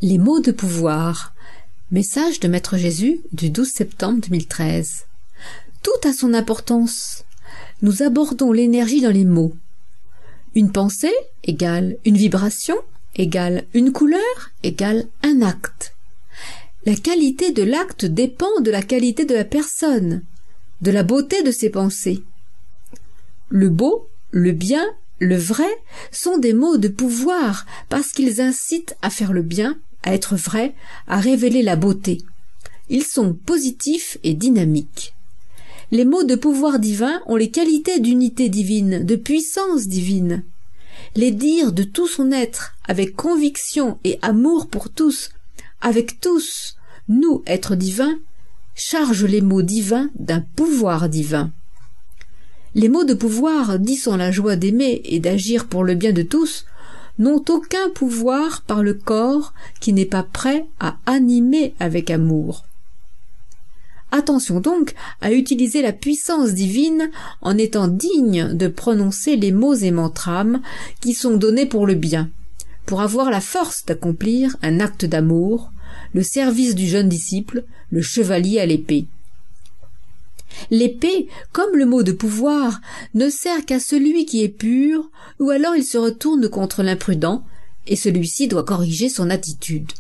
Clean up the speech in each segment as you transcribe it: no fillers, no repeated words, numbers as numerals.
Les mots de pouvoir. Message de Maître Jésus du 12 septembre 2013. Tout a son importance. Nous abordons l'énergie dans les mots. Une pensée égale une vibration égale une couleur égale un acte. La qualité de l'acte dépend de la qualité de la personne, de la beauté de ses pensées. Le beau, le bien, le vrai sont des mots de pouvoir parce qu'ils incitent à faire le bien, à être vrai, à révéler la beauté. Ils sont positifs et dynamiques. Les mots de pouvoir divin ont les qualités d'unité divine, de puissance divine. Les dire de tout son être, avec conviction et amour pour tous, avec tous, nous, êtres divins, chargent les mots divins d'un pouvoir divin. Les mots de pouvoir, dits sans la joie d'aimer et d'agir pour le bien de tous, n'ont aucun pouvoir par le corps qui n'est pas prêt à animer avec amour. Attention donc à utiliser la puissance divine en étant digne de prononcer les mots et mantrames qui sont donnés pour le bien, pour avoir la force d'accomplir un acte d'amour, le service du jeune disciple, le chevalier à l'épée. L'épée, comme le mot de pouvoir, ne sert qu'à celui qui est pur, ou alors il se retourne contre l'imprudent, et celui-ci doit corriger son attitude.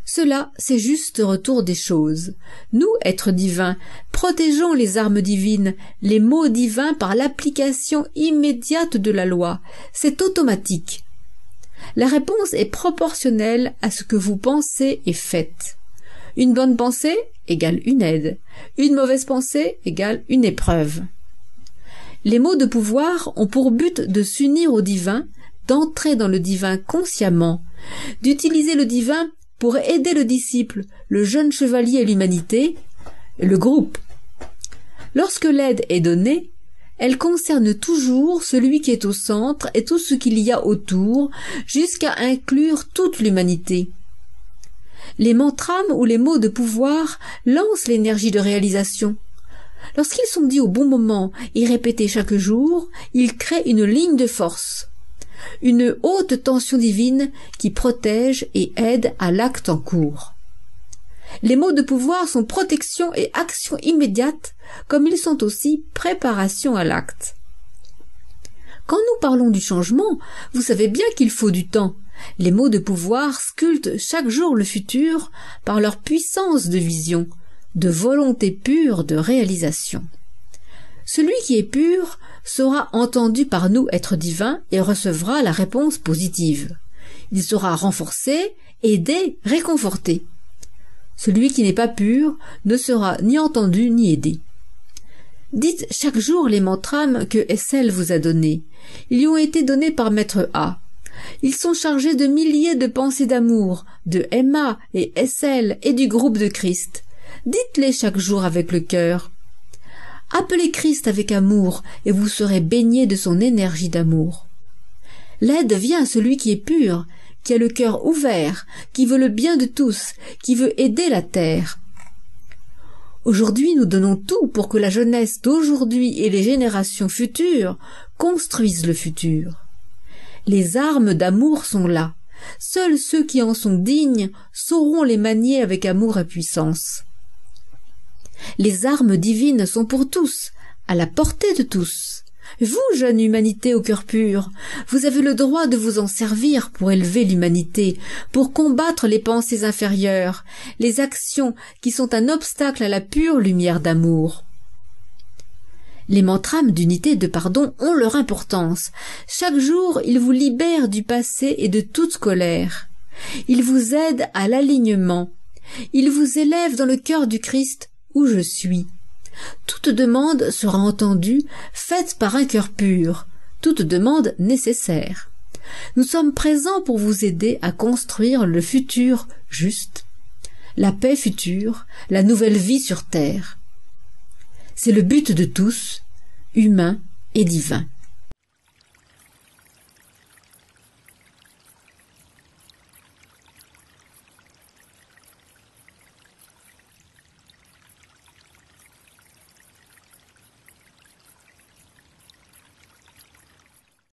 Cela, c'est juste retour des choses. Nous, êtres divins, protégeons les armes divines, les mots divins par l'application immédiate de la loi. C'est automatique. La réponse est proportionnelle à ce que vous pensez et faites. Une bonne pensée égale une aide. Une mauvaise pensée égale une épreuve. Les mots de pouvoir ont pour but de s'unir au divin, d'entrer dans le divin consciemment, d'utiliser le divin pour aider le disciple, le jeune chevalier et l'humanité, le groupe. Lorsque l'aide est donnée, elle concerne toujours celui qui est au centre et tout ce qu'il y a autour, jusqu'à inclure toute l'humanité. Les mantrames ou les mots de pouvoir lancent l'énergie de réalisation. Lorsqu'ils sont dits au bon moment et répétés chaque jour, ils créent une ligne de force, une haute tension divine qui protège et aide à l'acte en cours. Les mots de pouvoir sont protection et action immédiate, comme ils sont aussi préparation à l'acte. Quand nous parlons du changement, vous savez bien qu'il faut du temps. Les mots de pouvoir sculptent chaque jour le futur par leur puissance de vision, de volonté pure de réalisation. Celui qui est pur sera entendu par nous, êtres divins, et recevra la réponse positive. Il sera renforcé, aidé, réconforté. Celui qui n'est pas pur ne sera ni entendu ni aidé. Dites chaque jour les mantrames que SL vous a donnés. Ils lui ont été donnés par Maître A. Ils sont chargés de milliers de pensées d'amour, de MA et SL et du groupe de Christ. Dites-les chaque jour avec le cœur. Appelez Christ avec amour et vous serez baignés de son énergie d'amour. L'aide vient à celui qui est pur, qui a le cœur ouvert, qui veut le bien de tous, qui veut aider la terre. Aujourd'hui, nous donnons tout pour que la jeunesse d'aujourd'hui et les générations futures construisent le futur. Les armes d'amour sont là. Seuls ceux qui en sont dignes sauront les manier avec amour et puissance. Les armes divines sont pour tous, à la portée de tous. Vous, jeune humanité au cœur pur, vous avez le droit de vous en servir pour élever l'humanité, pour combattre les pensées inférieures, les actions qui sont un obstacle à la pure lumière d'amour. Les mantrames d'unité et de pardon ont leur importance. Chaque jour, ils vous libèrent du passé et de toute colère. Ils vous aident à l'alignement. Ils vous élèvent dans le cœur du Christ où je suis. Toute demande sera entendue, faite par un cœur pur, toute demande nécessaire. Nous sommes présents pour vous aider à construire le futur juste, la paix future, la nouvelle vie sur terre. C'est le but de tous, humain et divin.